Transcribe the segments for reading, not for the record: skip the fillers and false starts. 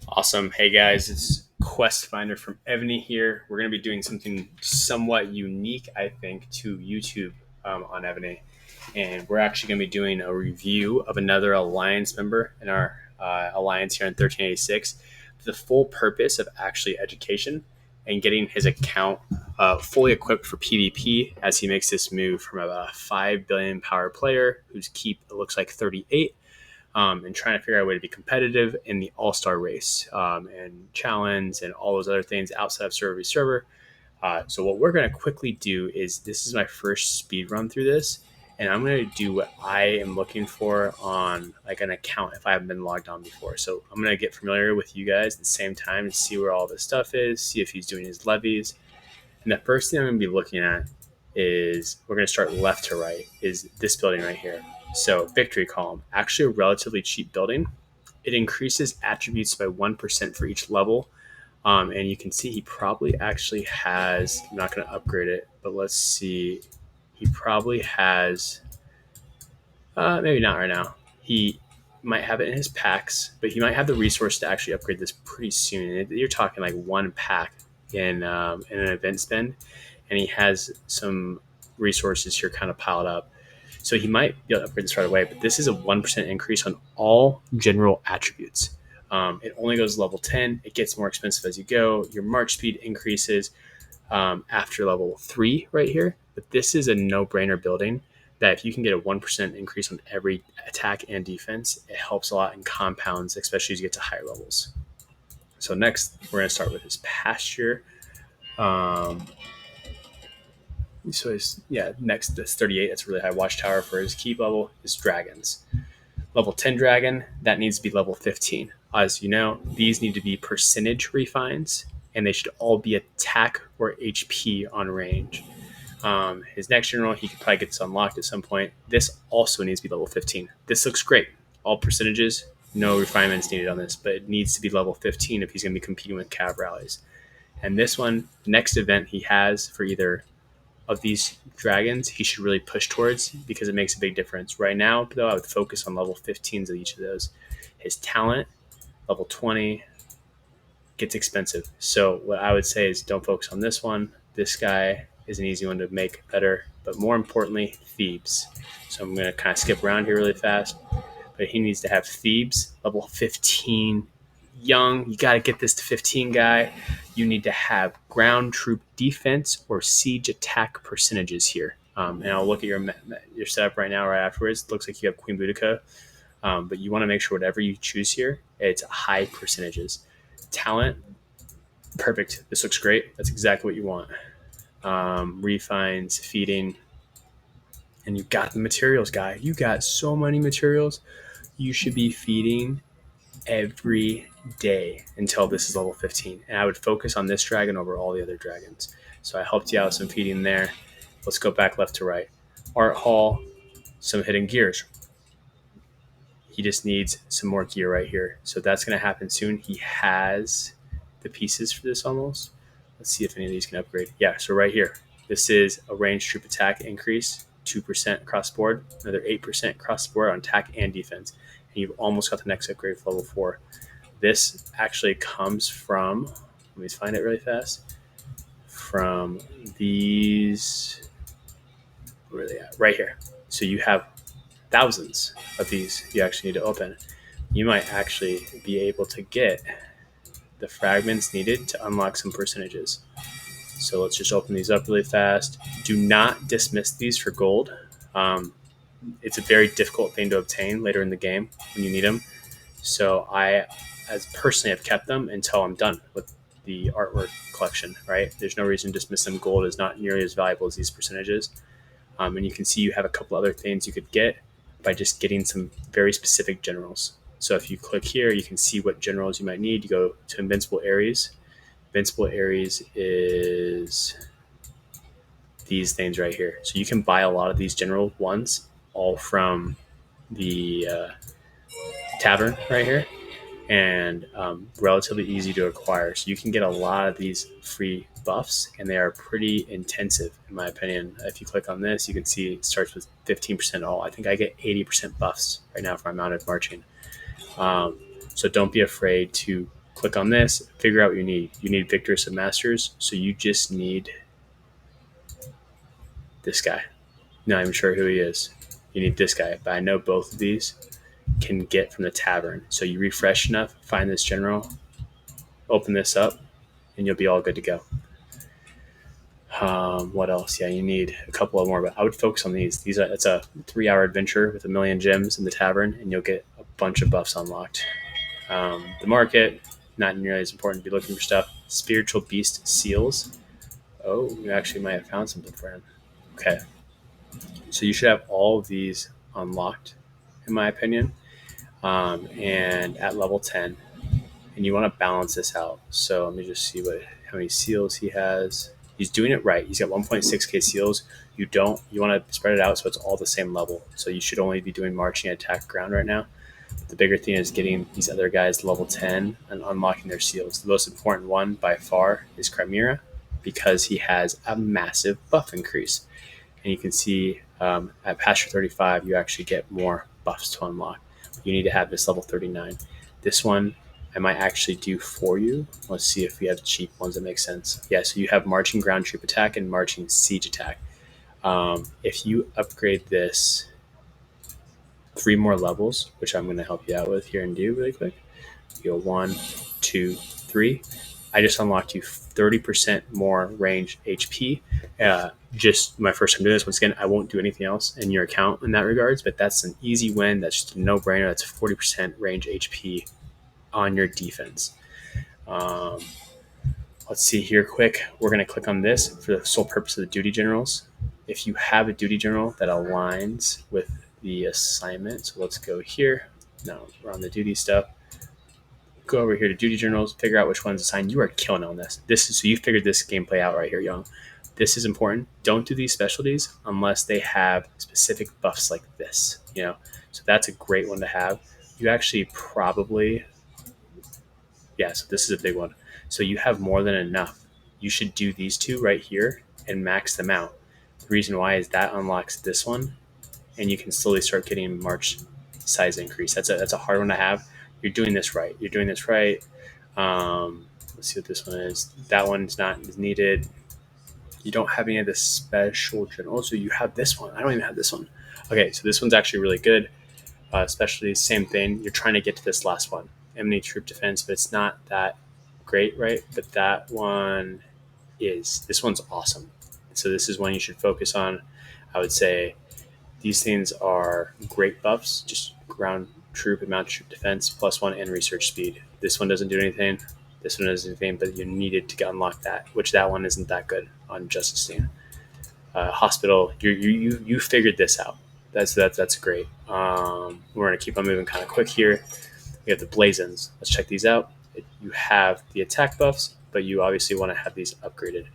Awesome. Hey guys, it's Quest Finder from Ebony here. We're going to be doing something somewhat unique, I think, to YouTube on Ebony. And we're actually going to be doing a review of another Alliance member in our Alliance here in 1386. The full purpose of actually education and getting his account fully equipped for PvP as he makes this move from a 5 billion power player whose keep looks like 38 and trying to figure out a way to be competitive in the all-star race and challenge and all those other things outside of server v server. So what we're going to quickly do is, this is my first speed run through this, and I'm going to do what I am looking for on like an account if I haven't been logged on before. So I'm going to get familiar with you guys at the same time to see where all this stuff is, see if he's doing his levies. And the first thing I'm going to be looking at is, we're going to start left to right, is this building right here. So Victory Column, actually a relatively cheap building. It increases attributes by 1% for each level. And you can see he probably actually has, I'm not going to upgrade it, but let's see. He probably has, maybe not right now. He might have it in his packs, but he might have the resource to actually upgrade this pretty soon. You're talking like one pack in an event spend, and he has some resources here kind of piled up. So he might be able to upgrade this right away, but this is a 1% increase on all general attributes. It only goes level 10. It gets more expensive as you go. Your march speed increases after level 3 right here. But this is a no-brainer building that if you can get a 1% increase on every attack and defense, it helps a lot in compounds, especially as you get to higher levels. So next, we're going to start with his pasture. Next, this 38, that's a really high watchtower for his keep level, is dragons. Level 10 dragon, that needs to be level 15. As you know, these need to be percentage refines, and they should all be attack or HP on range. His next general, he could probably get this unlocked at some point. This also needs to be level 15. This looks great. All percentages, no refinements needed on this, but it needs to be level 15 if he's going to be competing with cav rallies. And this one, next event he has for either of these dragons, he should really push towards, because it makes a big difference. Right now, though, I would focus on level 15s of each of those. His talent, level 20, gets expensive. So what I would say is, don't focus on this one. This guy is an easy one to make better, but more importantly, Thebes. So I'm going to kind of skip around here really fast, but he needs to have Thebes, level 15, young. You got to get this to 15 guy. You need to have ground troop defense or siege attack percentages here. And I'll look at your setup right now, right afterwards. It looks like you have Queen Boudica, but you want to make sure whatever you choose here, it's high percentages. Talent, perfect. This looks great. That's exactly what you want. Refines, feeding, and you've got the materials, guy. You got so many materials. You should be feeding every day until this is level 15, and I would focus on this dragon over all the other dragons. So I helped you out with some feeding there. Let's go back left to right. Art Hall, some hidden gears. He just needs some more gear right here, so that's going to happen soon. He has the pieces for this almost. Let's see if any of these can upgrade. Yeah, so right here, this is a ranged troop attack increase, 2% across the board, another 8% across the board on attack and defense. And you've almost got the next upgrade for level 4. This actually comes from, let me find it really fast, from these, where are they at? Right here. So you have thousands of these you actually need to open. You might actually be able to get the fragments needed to unlock some percentages. So let's just open these up really fast. Do not dismiss these for gold. It's a very difficult thing to obtain later in the game when you need them. So I, as personally, have kept them until I'm done with the artwork collection, right? There's no reason to dismiss them. Gold is not nearly as valuable as these percentages. And you can see you have a couple other things you could get by just getting some very specific generals. So if you click here, you can see what generals you might need. You go to Invincible Ares. Invincible Ares is these things right here. So you can buy a lot of these general ones all from the tavern right here. and relatively easy to acquire. So you can get a lot of these free buffs, and they are pretty intensive, in my opinion. If you click on this, you can see it starts with 15% all. I think I get 80% buffs right now for my mounted marching. So don't be afraid to click on this, figure out what you need. You need Victorous of Masters, so you just need this guy. Not even sure who he is. You need this guy, but I know both of these can get from the tavern. So you refresh enough, find this general, open this up, and you'll be all good to go. What else? Yeah, you need a couple of more, but I would focus on these. It's a 3-hour adventure with 1,000,000 gems in the tavern, and you'll get a bunch of buffs unlocked. The market, not nearly as important to be looking for stuff. Spiritual Beast Seals. Oh, you actually might have found something for him. Okay. So you should have all of these unlocked, in my opinion, and at level 10. And you want to balance this out. So let me just see how many seals he has. He's doing it right. He's got 1.6k seals. You want to spread it out so it's all the same level. So you should only be doing marching, attack, ground right now. The bigger thing is getting these other guys level 10 and unlocking their seals. The most important one by far is Chimera, because he has a massive buff increase. And you can see at Pasture 35, you actually get more buffs to unlock. You need to have this level 39. This one I might actually do for you. Let's see if we have cheap ones that make sense. Yeah, so you have marching ground troop attack and marching siege attack. If you upgrade this 3 more levels, which I'm going to help you out with here and do really quick. You go 1, 2, 3. I just unlocked you 30% more range HP. Just my first time doing this. Once again, I won't do anything else in your account in that regards, but that's an easy win. That's just a no-brainer. That's 40% range HP on your defense. Let's see here quick. We're going to click on this for the sole purpose of the duty generals. If you have a duty general that aligns with the assignment, so let's go here. No, we're on the duty stuff. Go over here to duty generals, figure out which one's assigned. You are killing on this. So you figured this gameplay out right here, young. This is important. Don't do these specialties unless they have specific buffs like this, So that's a great one to have. You actually probably, so this is a big one. So you have more than enough. You should do these 2 right here and max them out. The reason why is that unlocks this one, and you can slowly start getting march size increase. That's a hard one to have. You're doing this right. Let's see what this one is. That one's not needed. You don't have any of the special generals. So you have this one. I don't even have this one. Okay, so this one's actually really good. Especially same thing. You're trying to get to this last one. Enemy troop defense, but it's not that great, right? But that one is. This one's awesome. So this is one you should focus on. I would say these things are great buffs. Just ground troop and mounted troop defense +1 and research speed. This one doesn't do anything. This one doesn't do anything, but you needed to unlock that, which that one isn't that good on Justice Team. Hospital, you figured this out. That's great. We're gonna keep on moving kind of quick here. We have the Blazons. Let's check these out. You have the attack buffs, but you obviously want to have these upgraded.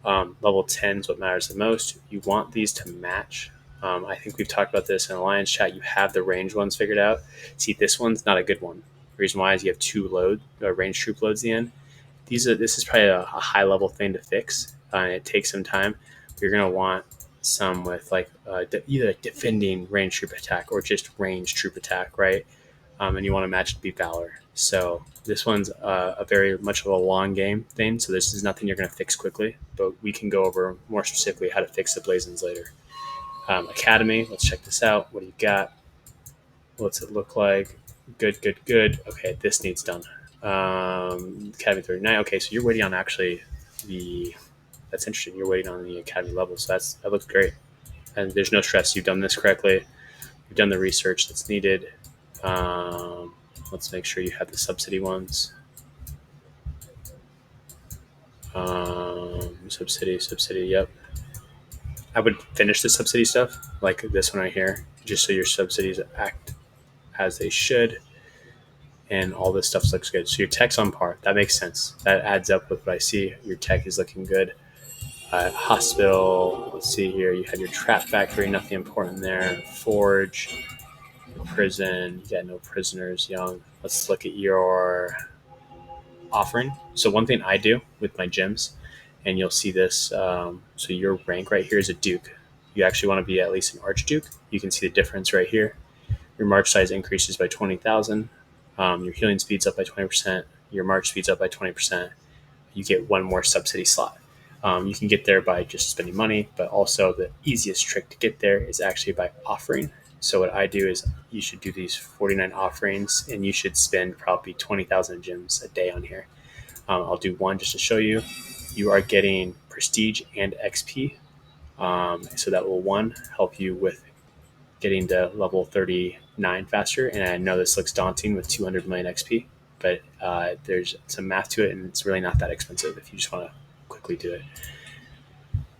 Level 10 is what matters the most. You want these to match. I think we've talked about this in Alliance chat. You have the range ones figured out. See, this one's not a good one. The reason why is you have 2 range troop loads at the end. This is probably a high level thing to fix. It takes some time. You're going to want some with either defending range troop attack or just range troop attack, right? And you want to match it to be Valor. So this one's a very much of a long game thing. So this is nothing you're going to fix quickly, but we can go over more specifically how to fix the Blazons later. Academy, let's check this out. What do you got? What's it look like? Good. Okay, this needs done. Academy 39. Okay, so you're waiting on actually that's interesting. You're waiting on the Academy level, so that looks great. And there's no stress. You've done this correctly. You've done the research that's needed. Let's make sure you have the subsidy ones. Subsidy, yep. I would finish the subsidy stuff, like this one right here, just so your subsidies act as they should, and all this stuff looks good. So your tech's on par. That makes sense. That adds up with what I see. Your tech is looking good. Hospital, let's see here. You have your trap factory, nothing important there. Forge, prison, you got no prisoners, young. let's look at your offering. So one thing I do with my gyms, and you'll see this, so your rank right here is a Duke. You actually want to be at least an Archduke. You can see the difference right here. Your march size increases by 20,000. Your healing speeds up by 20%. Your march speeds up by 20%. You get one more subsidy slot. You can get there by just spending money, but also the easiest trick to get there is actually by offering. So what I do is you should do these 49 offerings, and you should spend probably 20,000 gems a day on here. I'll do one just to show you. You are getting prestige and XP. So that will, one, help you with getting to level 39 faster. And I know this looks daunting with 200 million XP, but there's some math to it, and it's really not that expensive if you just want to quickly do it.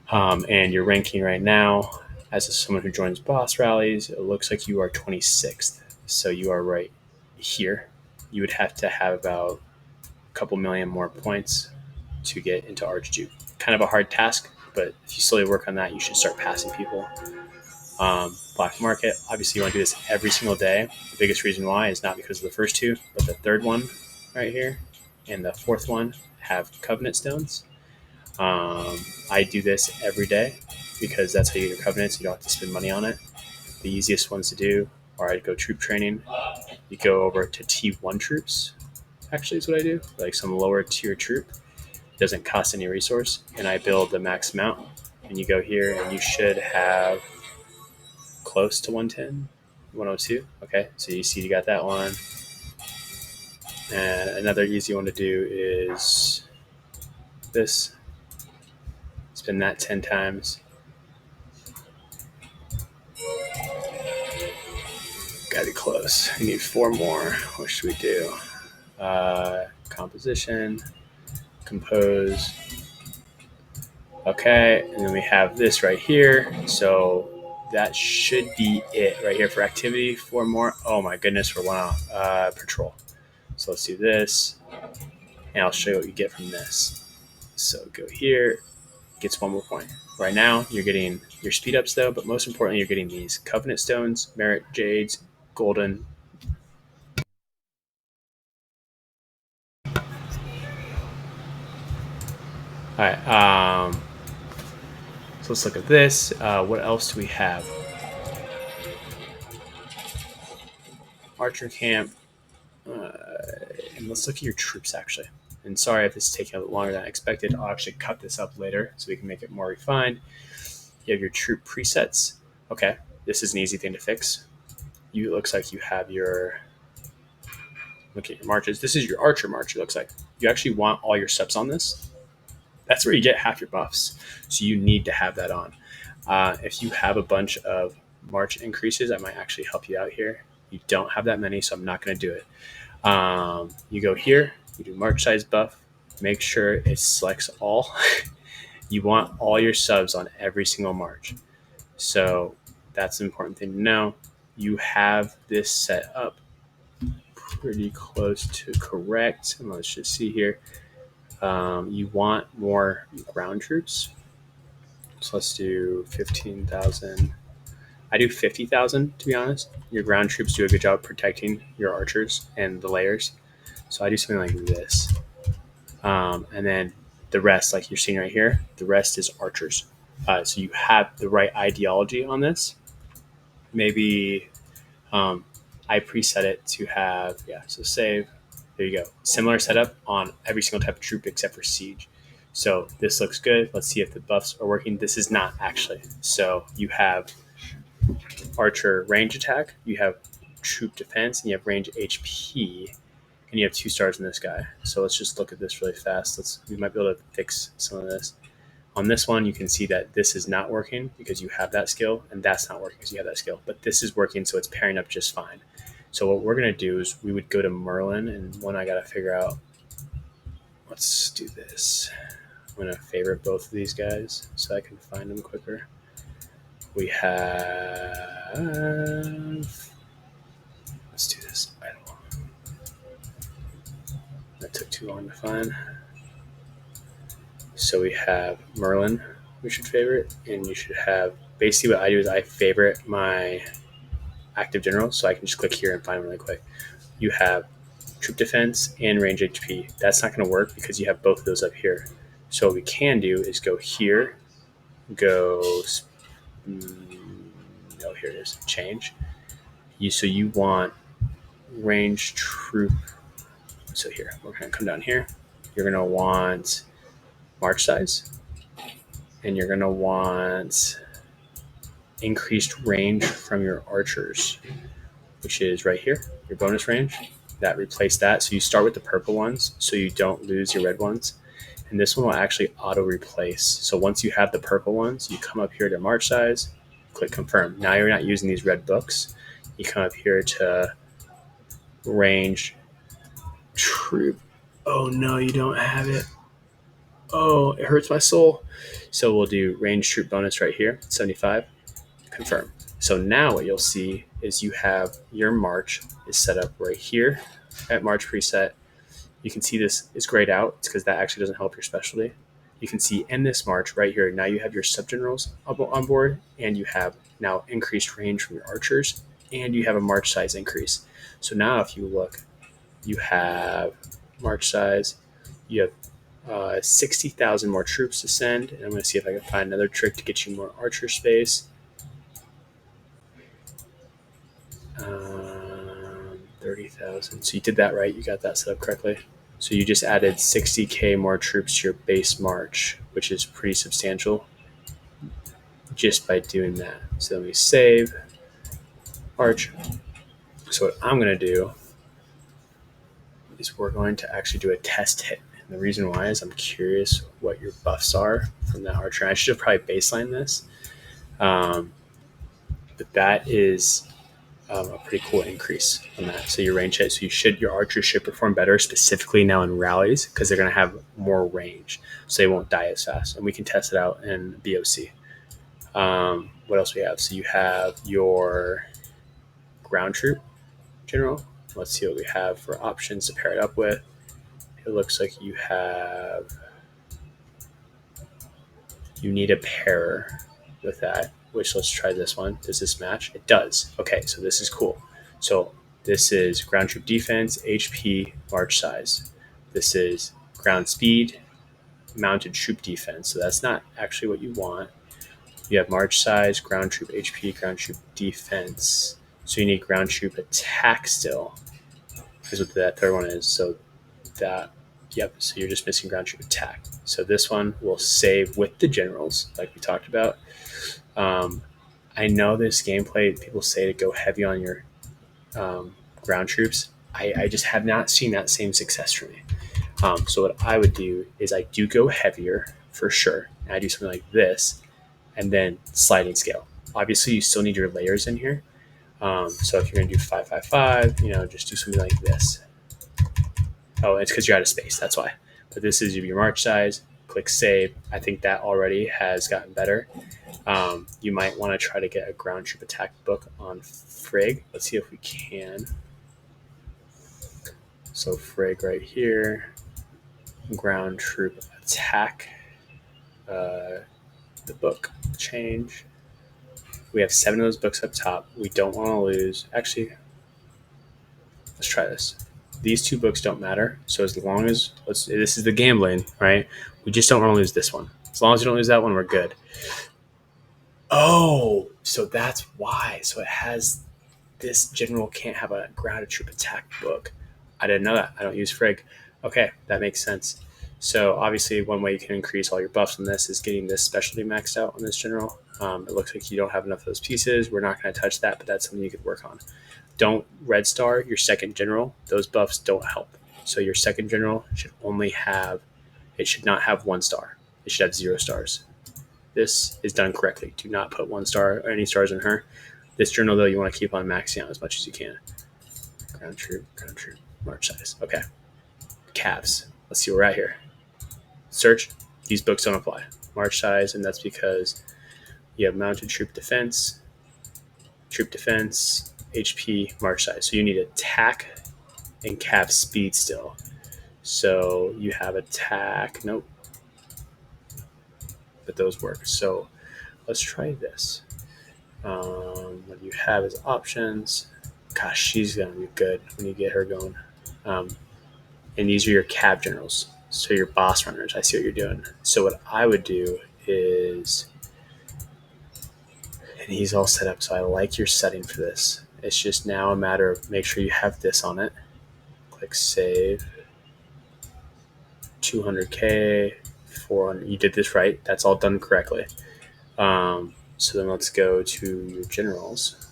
And your ranking right now, as someone who joins boss rallies, it looks like you are 26th. So you are right here. You would have to have about a couple million more points to get into Archduke. Kind of a hard task, but if you slowly work on that, you should start passing people. Black market, obviously you want to do this every single day. The biggest reason why is not because of the first two, but the third one right here and the fourth one have covenant stones. I do this every day because that's how you get your covenants. You don't have to spend money on it. The easiest ones to do are I go troop training. You go over to T1 troops, actually is what I do, like some lower tier troop. It doesn't cost any resource, and I build the max amount. And you go here and you should have close to 110, 102. Okay, so you see you got that one. And another easy one to do is this. Spin that 10 times. Gotta be close. We need 4 more. What should we do? Composition, compose. Okay, and then we have this right here. So that should be it right here for activity. 4 more. Oh my goodness, we're 1 off. Patrol. So let's do this, and I'll show you what you get from this. So go here, gets 1 more point. Right now, you're getting your speed ups though, but most importantly, you're getting these covenant stones, merit jades, golden. All right. So let's look at this. What else do we have? Archer camp. And let's look at your troops actually. And sorry if this is taking a little longer than I expected. I'll actually cut this up later so we can make it more refined. You have your troop presets. Okay, this is an easy thing to fix. It looks like you have your, look at your marches. This is your archer march, it looks like. You actually want all your steps on this. That's where you get half your buffs. So you need to have that on. If you have a bunch of march increases, I might actually help you out here. You don't have that many, so I'm not going to do it. You go here, you do march size buff, make sure it selects all. You want all your subs on every single march. So that's an important thing to know. You have this set up pretty close to correct. And let's just see here. You want more ground troops. So let's do 15,000. I do 50,000 to be honest. Your ground troops do a good job protecting your archers and the layers. So I do something like this. And then the rest, like you're seeing right here, the rest is archers. So you have the right ideology on this. Maybe I preset it to have, yeah, so save. There you go. Similar setup on every single type of troop except for siege. So this looks good. Let's see if the buffs are working. This is not actually. So you have archer range attack, you have troop defense, and you have range HP, and you have 2 stars in this guy. So let's just look at this really fast. We might be able to fix some of this. On this one, you can see that this is not working because you have that skill, and that's not working because you have that skill. But this is working, so it's pairing up just fine. So what we're going to do is we would go to Merlin, and one I got to figure out. Let's do this. I'm going to favorite both of these guys so I can find them quicker. We have, let's do this. I don't know. That took too long to find. So we have Merlin, we should favorite, and you should have, basically what I do is I favorite my active generals, so I can just click here and find them really quick. You have troop defense and range HP. That's not going to work because you have both of those up here. So what we can do is go here, go, oh, here it is, change. So you want range troop. So here, we're going to come down here. You're going to want march size, and you're going to want increased range from your archers, which is right here, your bonus range. That replace that. So you start with the purple ones so you don't lose your red ones. And this one will actually auto replace. So once you have the purple ones, you come up here to march size, click confirm. Now you're not using these red books. You come up here to range troop. Oh no, you don't have it. Oh, it hurts my soul. So we'll do range troop bonus right here, 75, confirm. So now what you'll see is you have your march is set up right here at march preset. You can see this is grayed out. It's because that actually doesn't help your specialty. You can see in this march right here, now you have your subgenerals on board, and you have now increased range from your archers, and you have a march size increase. So now if you look, you have march size, you have 60,000 more troops to send. And I'm going to see if I can find another trick to get you more archer space. 30,000. So you did that right. You got that set up correctly. So you just added 60K more troops to your base march, which is pretty substantial just by doing that. So let me save march. So what I'm going to do is we're going to actually do a test hit. And the reason why is I'm curious what your buffs are from that archer. I should have probably baselined this. But that is a pretty cool increase on that. So your range hit, so your archers should perform better, specifically now in rallies, because they're going to have more range, so they won't die as fast. And we can test it out in BOC. What else we have? So you have your ground troop general. Let's see what we have for options to pair it up with. It looks like you need a pair with that, which let's try this one. Does this match? It does. Okay, so this is cool. So this is ground troop defense, HP, march size. This is ground speed, mounted troop defense. So that's not actually what you want. You have march size, ground troop HP, ground troop defense. So you need ground troop attack still, is what that third one is. So that, yep, so you're just missing ground troop attack. So this one will save with the generals, like we talked about. I know this gameplay, people say to go heavy on your ground troops. I just have not seen that same success for me. So what I would do is I do go heavier for sure. And I do something like this, and then sliding scale. Obviously, you still need your layers in here. So if you're going to do 555, just do something like this. Oh, it's because you're out of space. That's why. But this is your march size. Click save. I think that already has gotten better. You might want to try to get a ground troop attack book on Frigg. Let's see if we can. So Frigg right here. Ground troop attack. The book change. We have 7 of those books up top. We don't want to lose. Actually, let's try this. These 2 books don't matter. So as long as, this is the gambling, right? We just don't want to lose this one. As long as you don't lose that one, we're good. Oh, so that's why. So it has, this general can't have a grounded troop attack book. I didn't know that. I don't use Frigg. Okay, that makes sense. So obviously one way you can increase all your buffs on this is getting this specialty maxed out on this general. It looks like you don't have enough of those pieces. We're not going to touch that, but that's something you could work on. Don't red star your second general. Those buffs don't help. So your second general should not have 1 star. It should have 0 stars. This is done correctly. Do not put 1 star or any stars in her. This journal, though, you want to keep on maxing out as much as you can. Ground troop, march size. Okay. Calves. Let's see where we're at here. Search. These books don't apply. March size, and that's because you have mounted troop defense, HP, march size. So you need attack and calf speed still. So you have attack. Nope. But those work. So let's try this. What you have is options. Gosh, she's going to be good when you get her going. And these are your cab generals. So your boss runners, I see what you're doing. So what I would do is, and he's all set up. So I like your setting for this. It's just now a matter of make sure you have this on it. Click save. 200K, 400. You did this right. That's all done correctly. So then let's go to your generals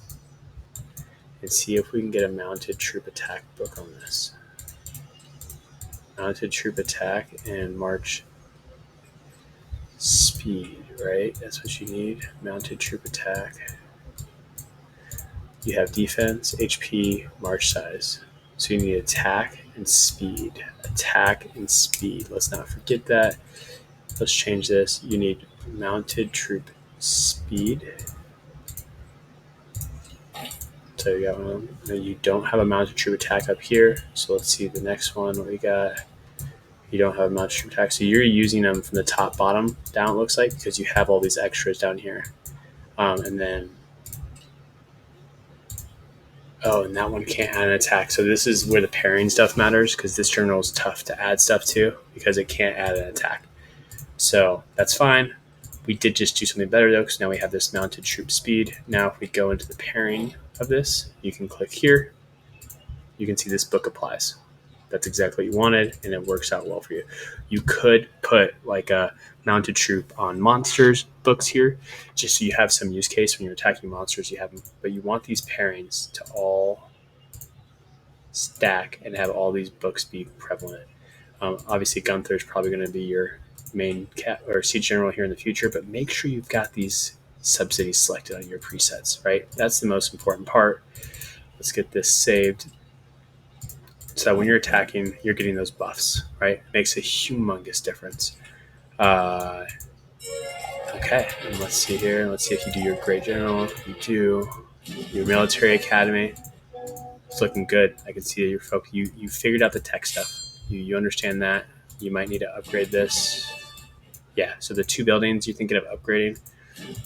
and see if we can get a mounted troop attack book on this. Mounted troop attack and march speed, right? That's what you need. Mounted troop attack. You have defense, HP, march size. So you need attack and speed. Attack and speed. Let's not forget that. Let's change this. You need mounted troop speed. So you got one. You don't have a mounted troop attack up here. So let's see the next one. What we got? You don't have a mounted troop attack. So you're using them from the top bottom down, it looks like, because you have all these extras down here. And then, and that one can't add an attack. So this is where the pairing stuff matters, because this journal is tough to add stuff to because it can't add an attack. So that's fine. We did just do something better though, because now we have this mounted troop speed. Now if we go into the pairing of this, you can click here. You can see this book applies. That's exactly what you wanted, and it works out well for you. You could put like a mounted troop on monsters books here, just so you have some use case when you're attacking monsters. You have them, but you want these pairings to all stack and have all these books be prevalent. Obviously, Gunther is probably going to be your main cat or siege general here in the future, but make sure you've got these subsidies selected on your presets, right? That's the most important part. Let's get this saved. So when you're attacking, you're getting those buffs, right? Makes a humongous difference. Okay, and let's see here. Let's see if you do your great general. You do your military academy. It's looking good. I can see your folk. You figured out the tech stuff. You understand that. You might need to upgrade this. Yeah, so the 2 buildings you're thinking of upgrading.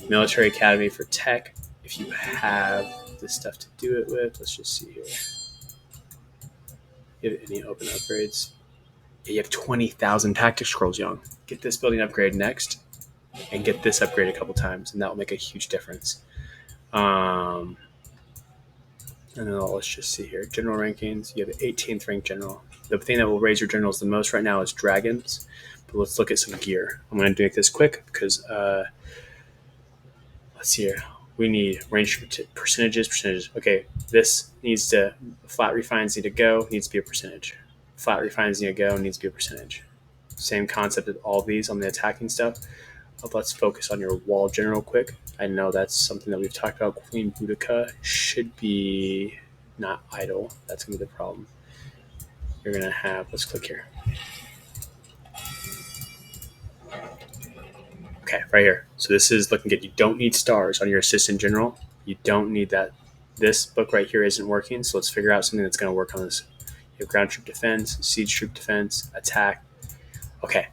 Military academy for tech. If you have the stuff to do it with, let's just see here. You have any open upgrades? Yeah, you have 20,000 tactic scrolls, Young. Get this building upgrade next, and get this upgrade a couple times, and that will make a huge difference. And then let's just see here. General rankings. You have the 18th ranked general. The thing that will raise your generals the most right now is dragons. But let's look at some gear. I'm going to make this quick because let's see here. We need range percentages. Okay, this needs to, flat refines need to go, needs to be a percentage. Flat refines need to go, needs to be a percentage. Same concept of all these on the attacking stuff. Let's focus on your wall general quick. I know that's something that we've talked about. Queen Boudica should be not idle. That's going to be the problem. You're going to have, let's click here. Okay, right here. So this is looking good. You don't need stars on your assistant general. You don't need that. This book right here isn't working, so let's figure out something that's going to work on this. You have ground troop defense, siege troop defense, attack. Okay,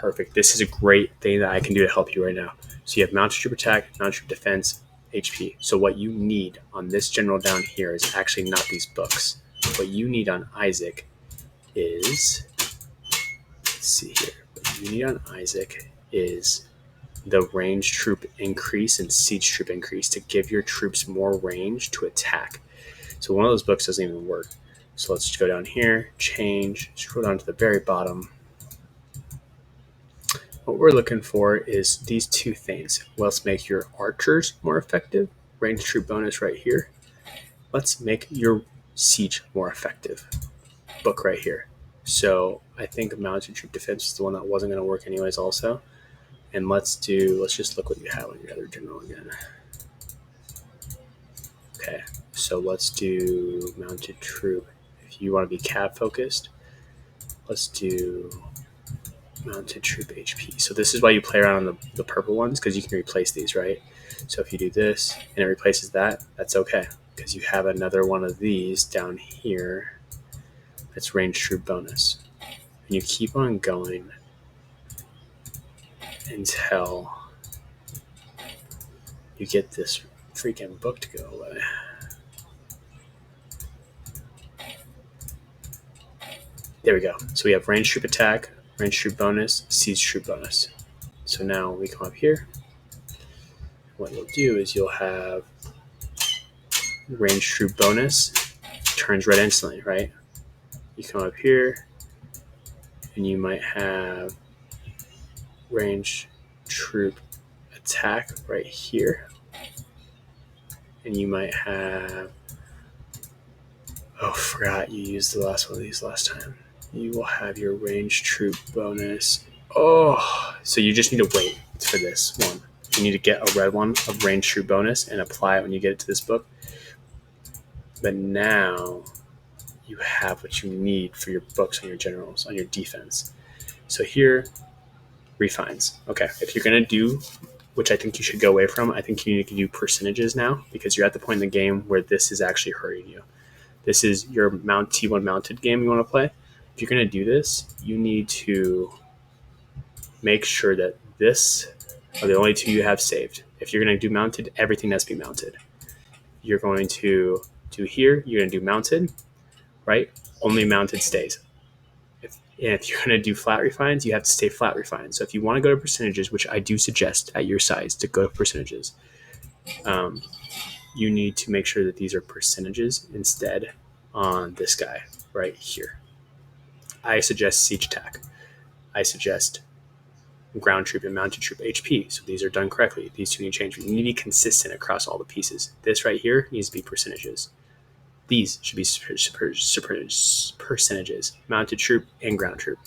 perfect. This is a great thing that I can do to help you right now. So you have mounted troop attack, mounted troop defense, HP. So what you need on this general down here is actually not these books. What you need on Isaac is, let's see here. What you need on Isaac is the range troop increase and siege troop increase to give your troops more range to attack. So one of those books doesn't even work. So let's just go down here, change, scroll down to the very bottom. What we're looking for is these 2 things. Let's make your archers more effective. Range troop bonus right here. Let's make your siege more effective. Book right here. So I think mounted troop defense is the one that wasn't going to work anyways also. And let's just look what you have on your other general again. Okay, so let's do mounted troop. If you want to be cab focused, let's do mounted troop HP. So this is why you play around on the purple ones, because you can replace these, right? So if you do this and it replaces that, that's okay, because you have another one of these down here that's range troop bonus. And you keep on going until you get this freaking book to go away. There we go. So we have range troop attack, range troop bonus, siege troop bonus. So now we come up here. What you'll do is you'll have range troop bonus, turns red instantly, right? You come up here and you might have range troop attack right here. And you might have, oh, forgot you used the last one of these last time. You will have your range troop bonus. Oh, so you just need to wait for this one. You need to get a red one of range troop bonus and apply it when you get it to this book. But now you have what you need for your books on your generals, on your defense. So here, refines. Okay, if you're going to do, which I think you should go away from, I think you need to do percentages now because you're at the point in the game where this is actually hurting you. This is your T1 mounted game you want to play. If you're going to do this, you need to make sure that this are the only two you have saved. If you're going to do mounted, everything has to be mounted. You're going to do here, you're going to do mounted, right? Only mounted stays. If you're going to do flat refines, you have to stay flat refined. So if you want to go to percentages, which I do suggest at your size to go to percentages, you need to make sure that these are percentages instead on this guy right here. I suggest siege attack. I suggest ground troop and mounted troop HP. So these are done correctly. These two need to change. You need to be consistent across all the pieces. This right here needs to be percentages. These should be percentages, mounted troop and ground troop.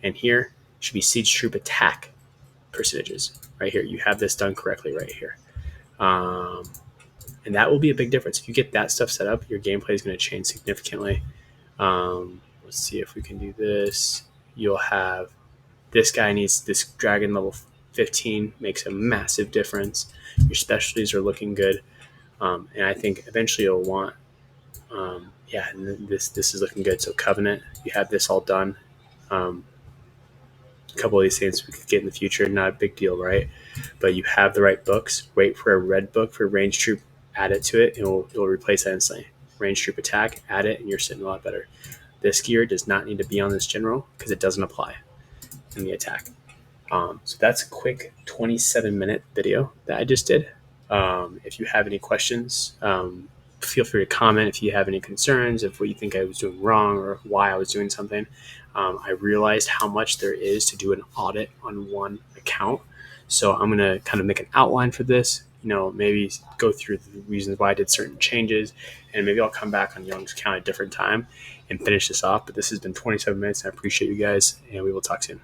And here should be siege troop attack percentages. Right here, you have this done correctly right here. And that will be a big difference. If you get that stuff set up, your gameplay is going to change significantly. Let's see if we can do this. You'll have this guy needs this dragon level 15, makes a massive difference. Your specialties are looking good. And I think eventually you'll want, this is looking good. So Covenant, you have this all done. A couple of these things we could get in the future, not a big deal, right? But you have the right books. Wait for a red book for range troop, add it to it, and it'll replace that instantly. Range troop attack, add it, and you're sitting a lot better. This gear does not need to be on this general because it doesn't apply in the attack. So that's a quick 27-minute video that I just did. If you have any questions, feel free to comment if you have any concerns of what you think I was doing wrong or why I was doing something. I realized how much there is to do an audit on one account. So I'm going to kind of make an outline for this, maybe go through the reasons why I did certain changes, and maybe I'll come back on Young's account at a different time and finish this off. But this has been 27 minutes. I appreciate you guys, and we will talk soon.